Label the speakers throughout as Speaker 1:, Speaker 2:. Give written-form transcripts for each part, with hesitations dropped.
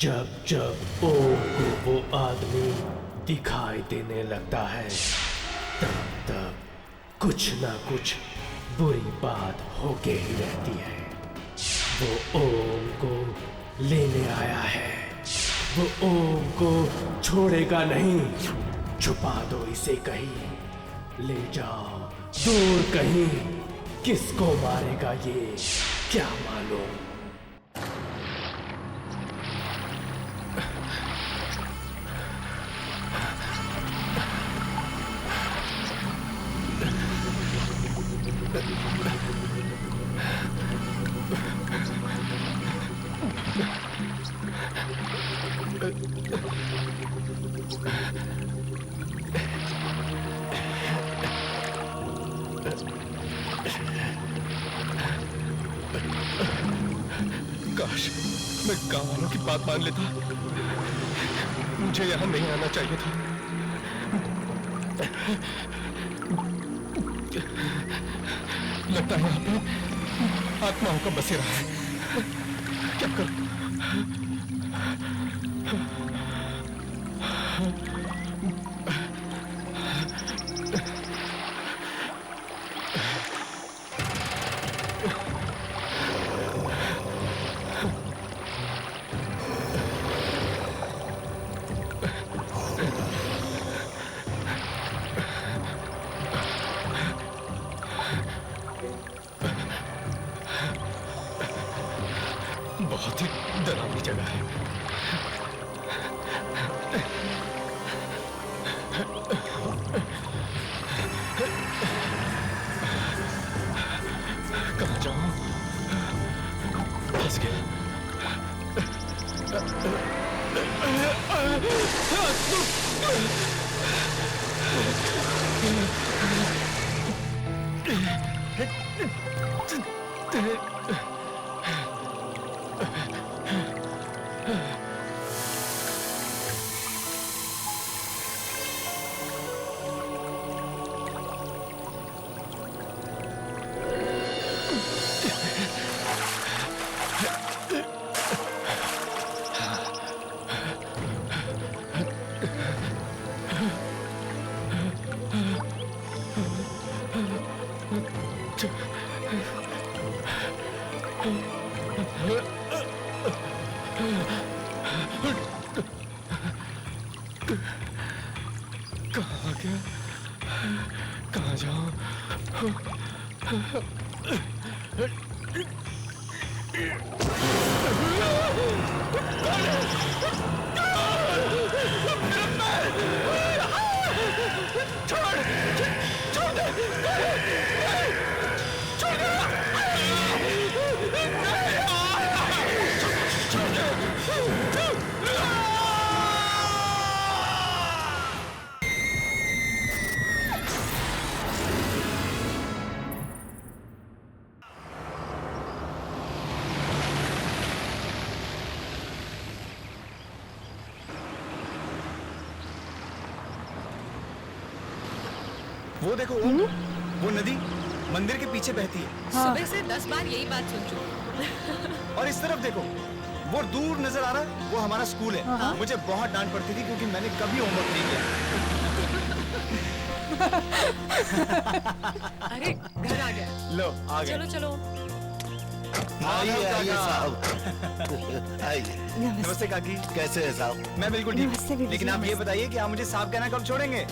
Speaker 1: जब जब ओम को वो आदमी दिखाई देने लगता है तब तब कुछ ना कुछ बुरी बात होके ही रहती है। वो ओम को लेने आया है, वो ओम को छोड़ेगा नहीं। छुपा दो इसे कहीं, ले जाओ दूर कहीं। किसको मारेगा ये क्या मालूम।
Speaker 2: काश मैं गांव वालों की बात मान लेता। मुझे यहां नहीं आना चाहिए था। लगता है यहाँ पे आत्माओं का बसेरा है। क्या करूं? बहुत ही डरावनी जगह है। कहाँ जाऊं? फंस गया। कहाँ गया? कहाँ जाऊं?
Speaker 3: वो देखो वो नदी मंदिर के पीछे बहती है।
Speaker 4: हाँ।
Speaker 5: सुबह से 10 बार यही बात सुन चुकी।
Speaker 3: और इस तरफ देखो वो दूर नजर आ रहा है, वो हमारा स्कूल है।
Speaker 4: हाँ।
Speaker 3: मुझे बहुत डांट पड़ती थी क्योंकि मैंने कभी होमवर्क नहीं किया।
Speaker 5: अरे घर आ गया।
Speaker 3: लो आ गए।
Speaker 5: चलो चलो।
Speaker 6: आइए आइए साहब आइए।
Speaker 3: नमस्ते काकी।
Speaker 6: कैसे है साहब?
Speaker 3: मैं बिल्कुल
Speaker 4: नमस्ते
Speaker 3: ठीक।
Speaker 4: बीबी
Speaker 3: लेकिन
Speaker 4: जी,
Speaker 3: आप ये
Speaker 4: नमस्ते।
Speaker 3: बताइए कि आप मुझे साहब कहना कब छोड़ेंगे?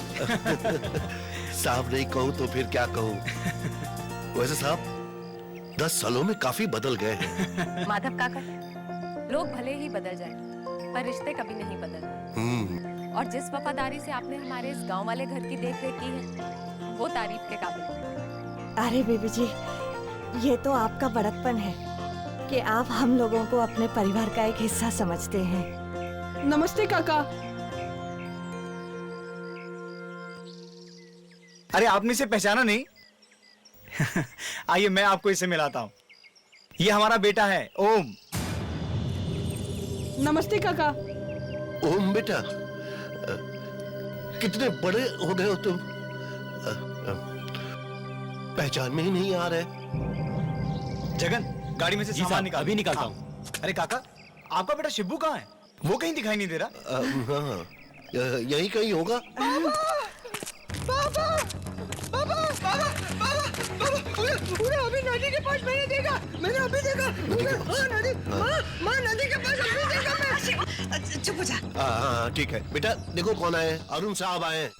Speaker 6: साहब नहीं कहूँ तो फिर क्या कहूँ। वैसे साहब 10 सालों में काफी बदल गए हैं।
Speaker 5: माधव काका, लोग भले ही बदल जाए पर रिश्ते कभी नहीं बदलते। और जिस वफादारी से आपने हमारे इस गांव वाले घर की देख रेख की है वो तारीफ के काबिल है।
Speaker 4: अरे बीबी जी, ये तो आपका बड़कपन है कि आप हम लोगों को अपने परिवार का एक हिस्सा समझते हैं।
Speaker 7: नमस्ते काका।
Speaker 3: अरे आपने इसे पहचाना नहीं? आइए मैं आपको इसे मिलाता हूँ। ये हमारा बेटा है ओम।
Speaker 7: नमस्ते काका।
Speaker 6: ओम बेटा, कितने बड़े हो गए हो तुम। पहचान में ही नहीं आ रहे।
Speaker 3: जगन गाड़ी में से सामान निकाल।
Speaker 8: अभी निकालता हूँ।
Speaker 3: अरे काका, आपका बेटा शिब्बू कहाँ है? वो कहीं दिखाई नहीं दे रहा।
Speaker 6: हाँ, यही कहीं होगा।
Speaker 7: उन्हें अभी नदी के पास मैंने देखा, मैंने अभी देखा। नदी, माँ नदी के पास अभी देखा मैं। चुप हो जा।
Speaker 6: हाँ ठीक है बेटा, देखो कौन आए, अरुण साहब आए हैं।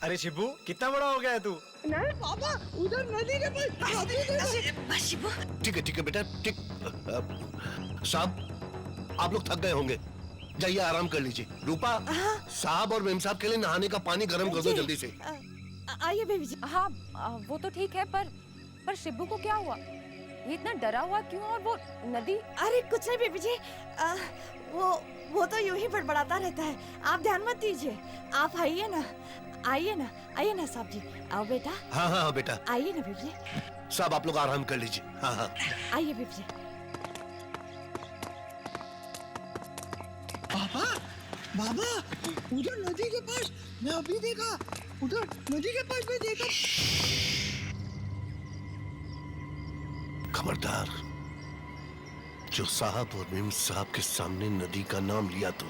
Speaker 3: अरे शिबू, कितना बड़ा हो गया है तू।
Speaker 7: नहीं पापा, उधर नदी के पास।
Speaker 6: ठीक है बेटा, ठीक। साहब, आप लोग थक गए होंगे, जाइए आराम कर लीजिए। रूपा, साहब और मेम साहब के लिए नहाने का पानी गर्म कर दो जल्दी से।
Speaker 4: आइए बेबी जी।
Speaker 5: हाँ वो तो ठीक है, पर शिबू को क्या हुआ? ये इतना डरा हुआ क्यों? और वो नदी?
Speaker 4: अरे कुछ नहीं बेबी जी, वो तो यूं ही बड़बड़ाता रहता है, आप ध्यान मत दीजिए। आप आइए ना साहब जी, आओ बेटा।
Speaker 6: हाँ बेटा,
Speaker 4: आइए ना बेबी जी।
Speaker 6: साहब आप लोग आराम कर लीजिए। हाँ
Speaker 4: आइए बेबी जी।
Speaker 7: बाबा, उधर नदी के पास मैं अभी देखा, उधर नदी के पास मैं देखा।
Speaker 6: खबरदार, जो साहब और मेम साहब के सामने नदी का नाम लिया तो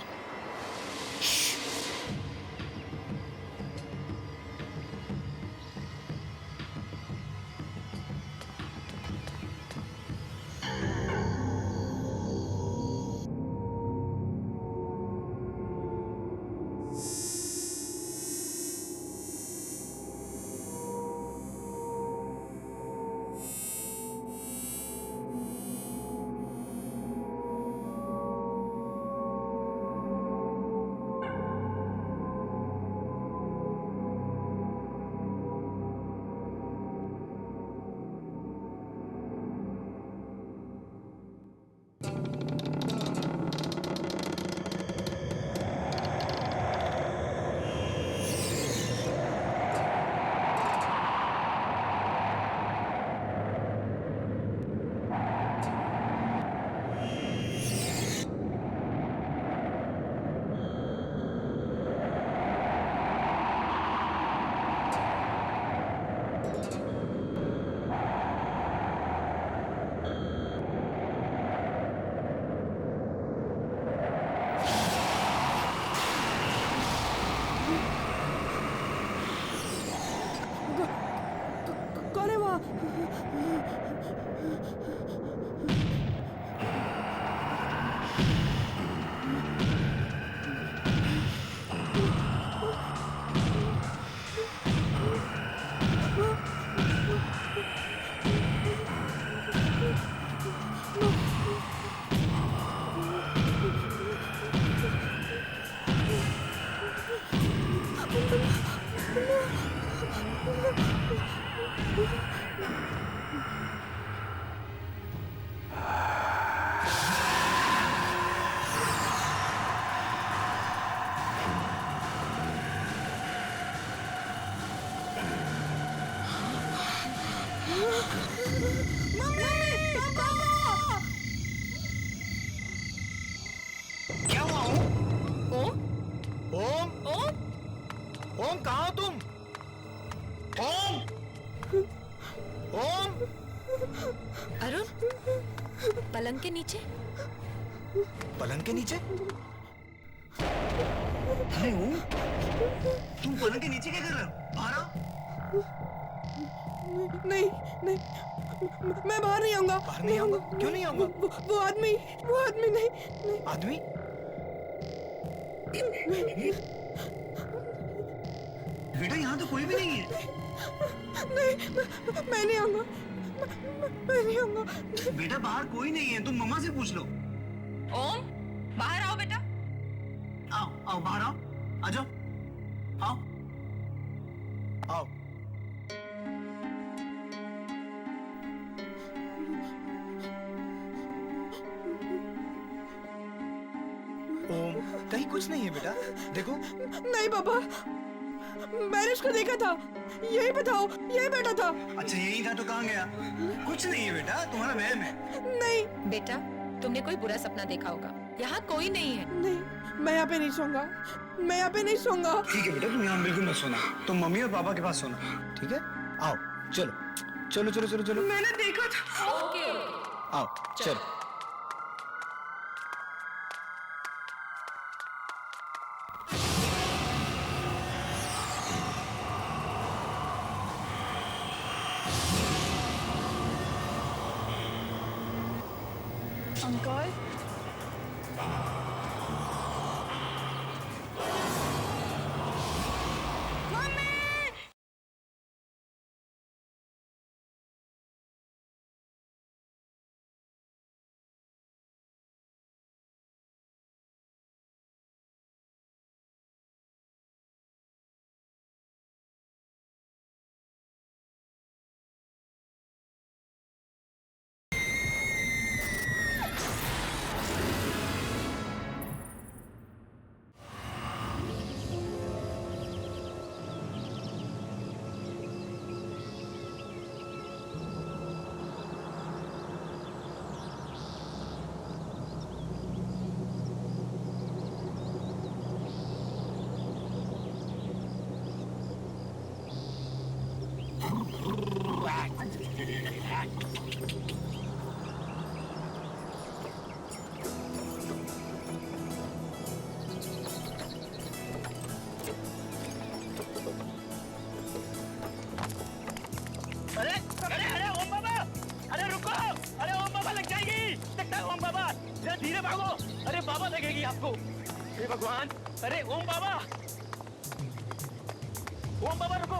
Speaker 3: क्या हुआ? ओम, कहाँ हो तुम? ओम,
Speaker 5: अरुण, पलंग के नीचे।
Speaker 3: पलंग के नीचे? अरे ओम, तुम पलंग के नीचे क्या कर रहे हो? बाहर आओ।
Speaker 7: नहीं, मैं बाहर नहीं आऊंगा।
Speaker 3: बाहर नहीं आऊंगा? क्यों नहीं आऊंगा?
Speaker 7: वो आदमी नहीं।
Speaker 3: आदमी? बेटा यहाँ तो कोई भी नहीं है।
Speaker 7: नहीं, मैं नहीं आऊंगा। मैं नहीं आऊंगा।
Speaker 3: बेटा बाहर कोई नहीं है, तुम मम्मा से पूछ लो।
Speaker 5: ओम, बाहर आओ बेटा।
Speaker 3: आओ बाहर आओ, आ जाओ, आओ। ओम, कहीं कुछ नहीं है बेटा, देखो।
Speaker 7: नहीं पापा, मैंने उसको देखा था, यही बताओ, यही बैठा था।
Speaker 3: अच्छा यही था तो कहाँ गया? कुछ नहीं है बेटा, तुम्हारा वहम है।
Speaker 7: नहीं
Speaker 5: बेटा, तुमने कोई बुरा सपना देखा होगा। यहाँ कोई नहीं है।
Speaker 7: नहीं, मैं यहाँ पे नहीं सोऊंगा, मैं यहाँ पे नहीं सोऊंगा।
Speaker 3: ठीक है बेटा, तुम यहाँ बिल्कुल मत सोना, तुम मम्मी और पापा के पास सोना, ठीक है? आओ, चलो चलो चलो चलो चलो।
Speaker 7: मैंने देखा था।
Speaker 5: ओके,
Speaker 3: आओ चलो।
Speaker 7: अंकल
Speaker 8: अरे अरे अरे ओम बाबा, अरे रुको, अरे ओम बाबा लग जाएगी, देखता है ओम बाबा, जरा धीरे भागो, अरे बाबा लगेगी आपको, हे भगवान, अरे ओम बाबा रुको।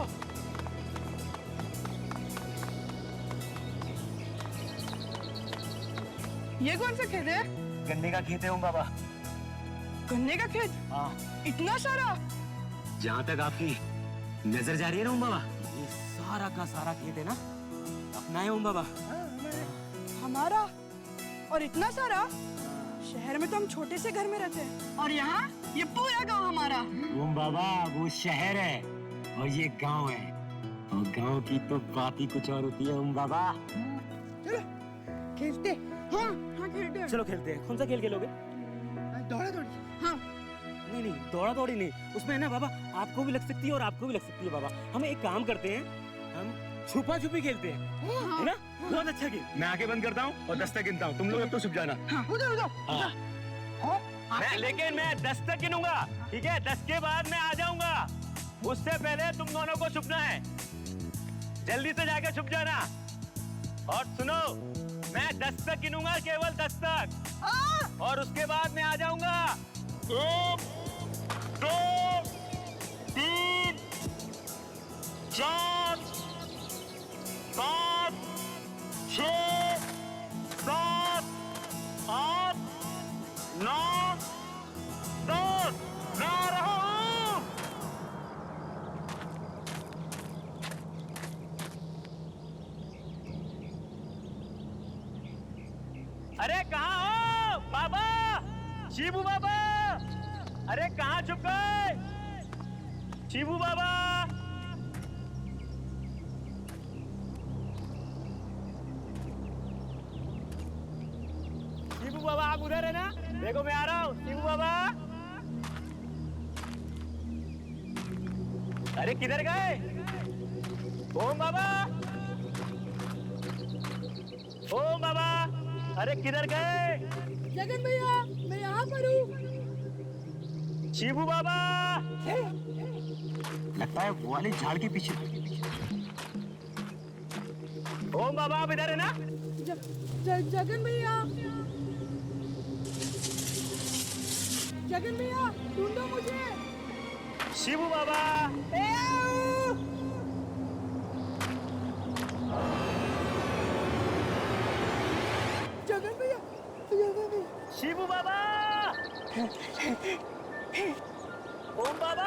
Speaker 7: ये कौन सा खेत है?
Speaker 8: गन्ने का खेत है ओम बाबा।
Speaker 7: गन्ने का खेत?
Speaker 8: हाँ।
Speaker 7: इतना सारा?
Speaker 8: जहाँ तक आपकी नजर जा रही है ना ओम बाबा, ये सारा का सारा खेत है ना अपना है ओम बाबा।
Speaker 7: हमारा? और इतना सारा? शहर में तो हम छोटे से घर में रहते हैं, और यहाँ ये पूरा गांव हमारा।
Speaker 8: ओम बाबा वो शहर है और ये गांव है, और गांव की तो बात ही कुछ और होती है ओम बाबा।
Speaker 7: चलो खेलते। हाँ हाँ खेलते हैं।
Speaker 8: चलो खेलते हैं। कौन सा खेल खेलोगे?
Speaker 7: दौड़ा दौड़ी। हाँ।
Speaker 8: नहीं नहीं, दौड़ा दौड़ी नहीं, उसमें है ना बाबा आपको भी लग सकती है और आपको भी लग सकती है बाबा। हम एक काम करते हैं, हम छुपा छुपी खेलते हैं, है ना? बहुत अच्छा खेल। मैं आंखें बंद करता हूँ और 10 तक गिनता हूँ, तुम लोग अब तो छुप जाना।
Speaker 7: उधर उधर।
Speaker 8: लेकिन मैं 10 तक गिनूंगा, ठीक है? 10 के बाद मैं आ जाऊंगा, उससे पहले तुम दोनों को छुपना है। जल्दी से जाके छुप जाना। और सुनो, मैं 10 तक गिनूंगा, केवल 10 तक, और उसके बाद मैं आ जाऊंगा। 1 2 3 4 5 6 7 8 9 10 मैं आ रहा हूँ। अरे कहाँ हो बाबा, शिबू बाबा? अरे कहाँ छुप गए शिबू बाबा? शिबू बाबा आप उधर है ना? देखो मैं आ रहा हूँ शिबू बाबा। अरे किधर गए ओम बाबा? ओम बाबा, अरे किधर गए?
Speaker 7: जगन भैया मैं यहाँ पर हूँ।
Speaker 8: शिबू बाबा, लगता है वो वाले झाड़ के पीछे। ओम बाबा आप इधर है ना?
Speaker 7: जगन भैया, जगन भैया ढूंढो मुझे।
Speaker 8: शिबू बाबा,
Speaker 7: जगन भैया, जगन भैया।
Speaker 8: शिबू बाबा, ओम बाबा।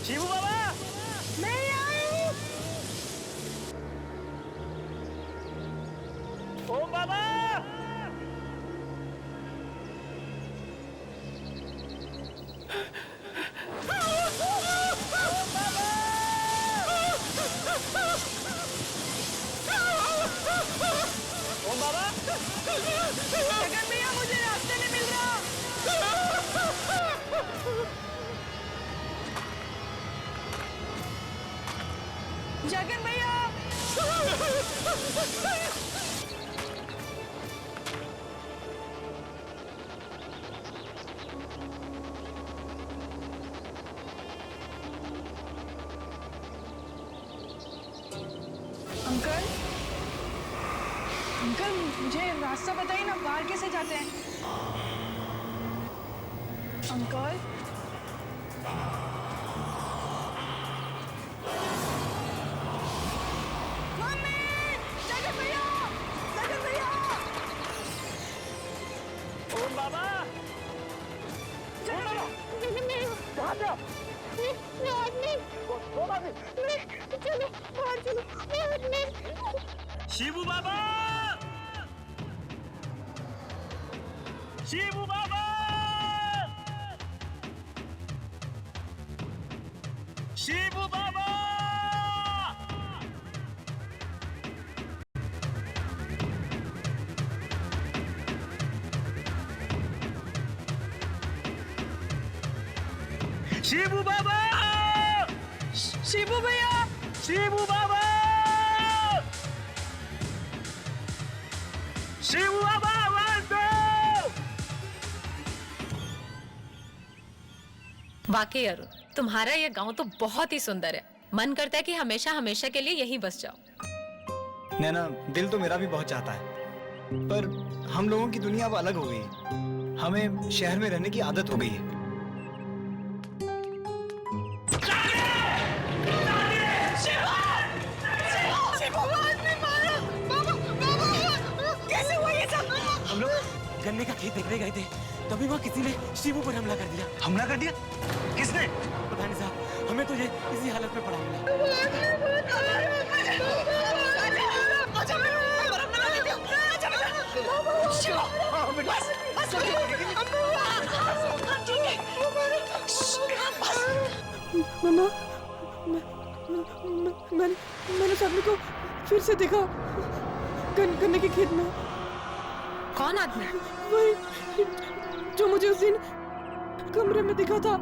Speaker 8: शिबू बाबा,
Speaker 7: मैं यहाँ हूँ।
Speaker 8: ओम बाबा,
Speaker 7: जगन भैया अंकल अंकल मुझे रास्ता बताइए ना, बाहर कैसे जाते हैं अंकल? मम्मी! जगन भैया! जगन भैया!
Speaker 8: ओम बाबा
Speaker 7: जगन
Speaker 8: कहाँ पे हो?
Speaker 7: चलो बाहर चलो।
Speaker 8: शिबू बाबा शिबू बाबा शिबू बाबा शिबू बाबा
Speaker 7: शिबू भैया!
Speaker 8: शिबू बाबा शिबू बाबा आवाज दो।
Speaker 5: वाकई अरुण, तुम्हारा ये गांव तो बहुत ही सुंदर है। मन करता है कि हमेशा हमेशा के लिए यहीं बस जाओ।
Speaker 3: नैना, दिल तो मेरा भी बहुत चाहता है, पर हम लोगों की दुनिया अब अलग हो गई है। हमें शहर में रहने की आदत हो गई है।
Speaker 7: कैसे हुआ ये सब?
Speaker 9: हम लोग गन्ने का खेत देखने गए थे, तभी वहाँ किसी ने शिबू पर हमला कर दिया।
Speaker 3: हमला कर दिया? किसने?
Speaker 9: पता नहीं साहब, हमें तो ये इसी हालत में पड़ा मिला।
Speaker 7: मम्मा, मैंने सभी को फिर से देखा गन्ने के खेत में।
Speaker 5: कौन आदमी?
Speaker 7: वही जो मुझे उस दिन कमरे में दिखा था।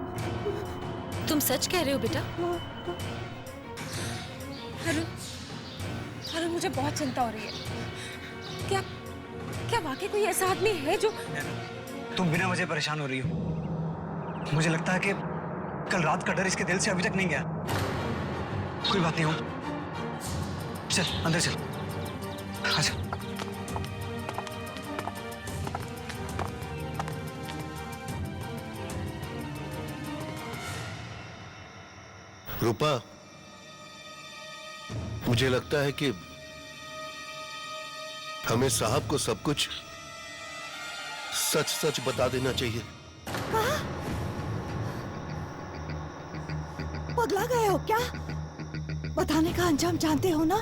Speaker 5: तुम सच कह रहे हो बेटा?
Speaker 10: अरुण, अरुण मुझे बहुत चिंता हो रही है। क्या वाकई कोई ऐसा आदमी है जो?
Speaker 3: तुम बिना वजह परेशान हो रही हो। मुझे लगता है कि कल रात का डर इसके दिल से अभी तक नहीं गया। कोई बात नहीं हो, चल अंदर चल। अच्छा।
Speaker 6: रूपा, मुझे लगता है कि हमें साहब को सब कुछ सच सच बता देना चाहिए।
Speaker 4: पगला गए हो क्या? बताने का अंजाम जानते हो ना?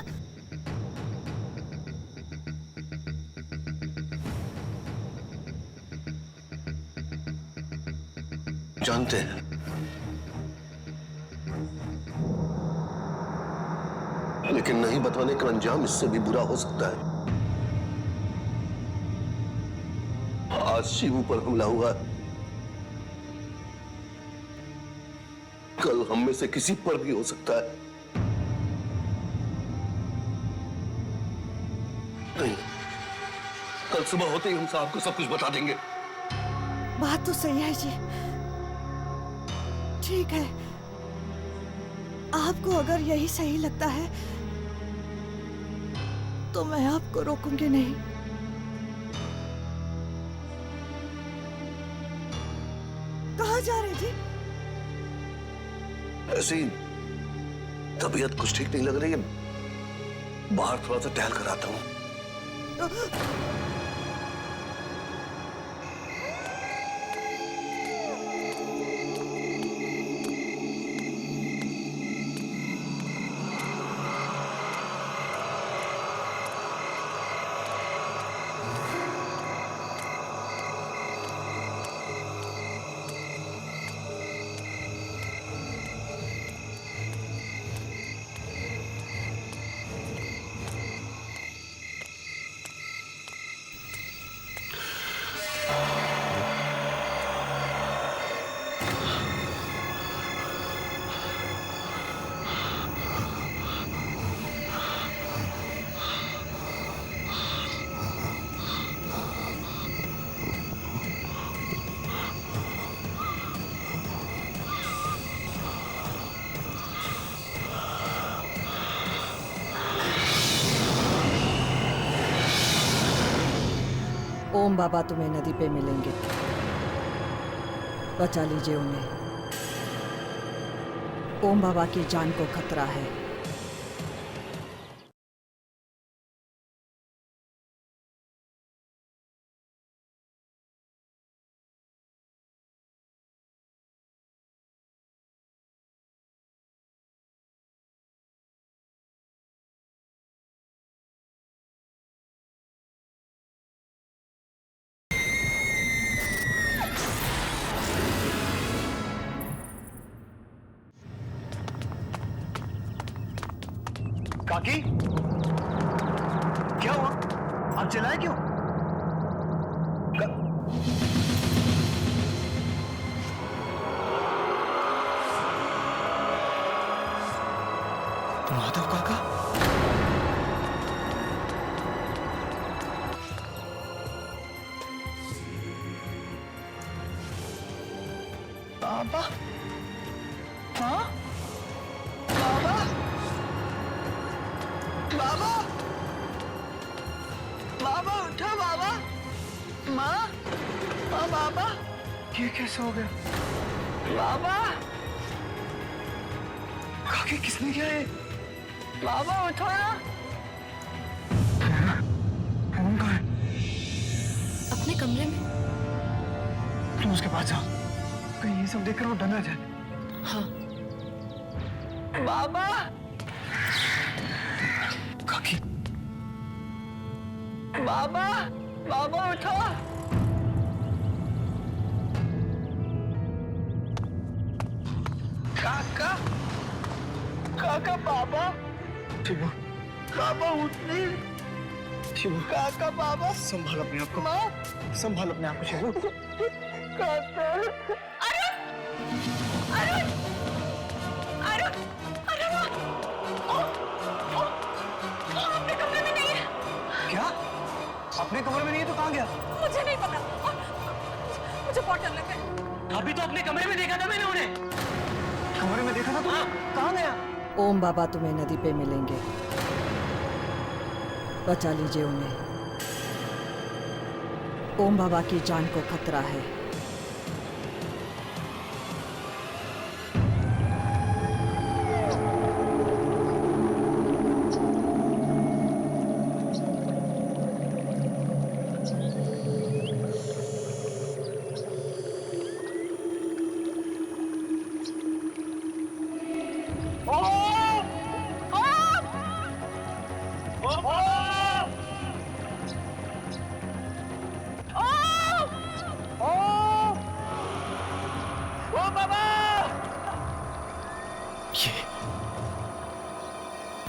Speaker 6: जानते हैं, लेकिन नहीं बताने का अंजाम इससे भी बुरा हो सकता है। आज शिवू पर हमला हुआ, कल हम में से किसी पर भी हो सकता है। नहीं, कल सुबह होते ही हम साहब को सब कुछ बता देंगे।
Speaker 4: बात तो सही है जी। ठीक है, आपको अगर यही सही लगता है तो मैं आपको रोकूंगी नहीं। कहाँ जा रहे जी?
Speaker 6: ऐसी तबीयत कुछ ठीक नहीं लग रही है, बाहर थोड़ा सा टहल कर आता हूँ।
Speaker 4: ओम बाबा तुम्हें नदी पे मिलेंगे, बचा लीजिए उन्हें। ओम बाबा की जान को खतरा है।
Speaker 3: काकी, क्या हुआ? आप चिल्लाए क्यों?
Speaker 2: माधव काका,
Speaker 7: बाबा, हाँ, बाबा, बाबा, बाबा उठो बाबा, माँ, हाँ बाबा,
Speaker 3: ये कैसे हो गया?
Speaker 7: बाबा,
Speaker 3: काकी किसने किया ये?
Speaker 7: बाबा उठो ना।
Speaker 3: ओम कहाँ है?
Speaker 10: अपने कमरे में।
Speaker 3: तुम उसके पास जाओ, कहीं ये सब देखकर वो डर ना जाए।
Speaker 10: हाँ।
Speaker 7: बाबा,
Speaker 3: काकी,
Speaker 7: बाबा, बाबा उठो। काका, काका, बाबा,
Speaker 3: शिवू,
Speaker 7: बाबा उठ नहीं।
Speaker 3: शिवू,
Speaker 7: काका, बाबा,
Speaker 3: संभाल अपने आप को,
Speaker 7: माँ,
Speaker 3: संभाल अपने आप को शिवू।
Speaker 7: काका, अरुण, अरुण, अरुण, अरुण, अपने कमरे में नहीं है।
Speaker 3: क्या? अपने कमरे में नहीं है तो कहाँ गया?
Speaker 10: मुझे नहीं पता, मुझे बहुत डर लग रहा है।
Speaker 9: अभी तो अपने कमरे में देखा था मैंने उन्हें।
Speaker 3: कमरे में देखा था तुमने? कहाँ गया?
Speaker 4: ओम बाबा तुम्हें नदी पे मिलेंगे, बचा लीजिए उन्हें। ओम बाबा की जान को खतरा है।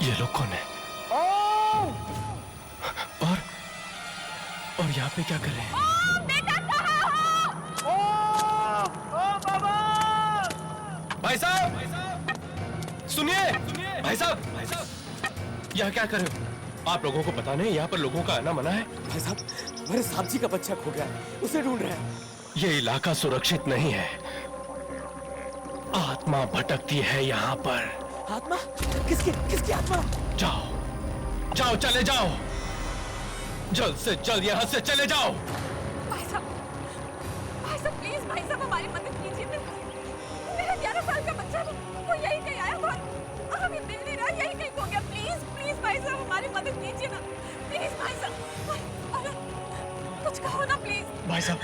Speaker 2: ये लोग कौन है? और यहाँ पे क्या कर रहे हैं? भाई साहब, सुनिए, भाई साहब, यहाँ क्या कर रहे हो? आप लोगों को पता नहीं यहाँ पर लोगों का आना मना है?
Speaker 9: भाई साहब, मेरे साहब जी का बच्चा खो गया, उसे ढूंढ रहे हैं।
Speaker 2: ये इलाका सुरक्षित नहीं है, आत्मा भटकती है यहाँ पर।
Speaker 9: आत्मा? किसकी आत्मा?
Speaker 2: जाओ, जाओ, चले जाओ, जल्द से जल्द यहाँ से चले जाओ।
Speaker 10: भाई साहब प्लीज, भाई साहब हमारी मदद कीजिए। मेरा 11 साल का बच्चा वो यही कहीं आया था और हमें मिल नहीं रहा, यही कहीं खो गया। प्लीज प्लीज भाई साहब हमारी मदद कीजिए ना, प्लीज भाई साहब। अरे कुछ कहो ना प्लीज।
Speaker 3: भाई साहब,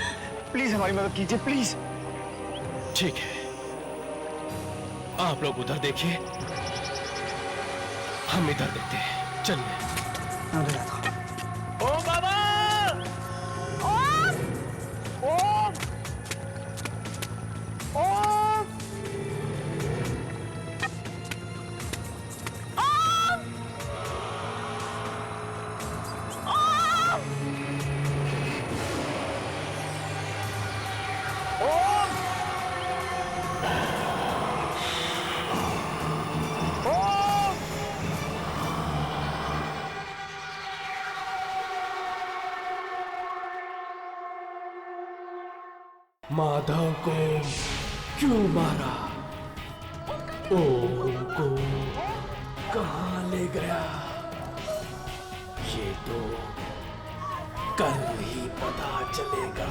Speaker 3: प्लीज हमारी मदद कीजिए, प्लीज।
Speaker 2: ठीक है, आप लोग उधर देखिए, हम इधर देखते हैं। चलिए।
Speaker 8: ओम बाबा,
Speaker 7: ओम, ओम, ओम,
Speaker 1: माधव को क्यों मारा? ओम को कहाँ ले गया? ये तो कल ही पता चलेगा।